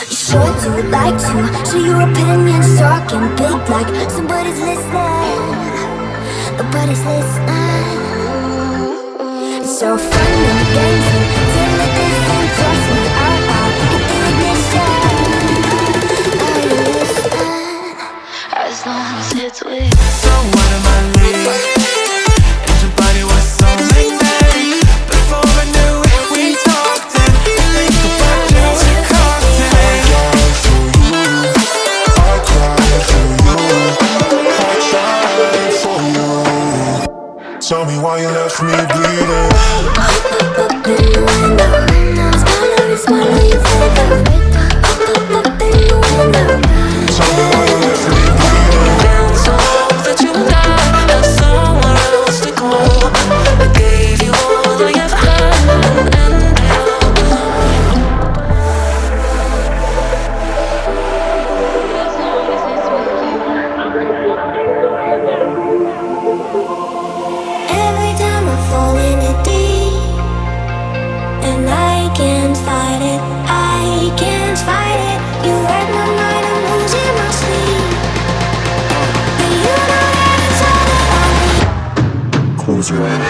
You sure do like to share your opinions, talking big like somebody's listening. Nobody's listening. It's so fun and games until it isn't. Trust me, I'll hit the ignition. Are you listening? As long as it's with. So what am I leaving? And your body was so magnetic. Before I knew it, we talked and think about you constantly. I cried for you, I tried for you. Tell me why you left me bleeding. Up in the window, smaller, you fade up. Up in the window. Tell me why you left me bleeding. Down so hope that you died, have somewhere else to go. I gave you all I ever had, and Every time I fall in it deep, and I can't fight it, I can't fight it. You hurt my mind, I'm losing my sleep. But you know that it's all that I need. Close your eyes.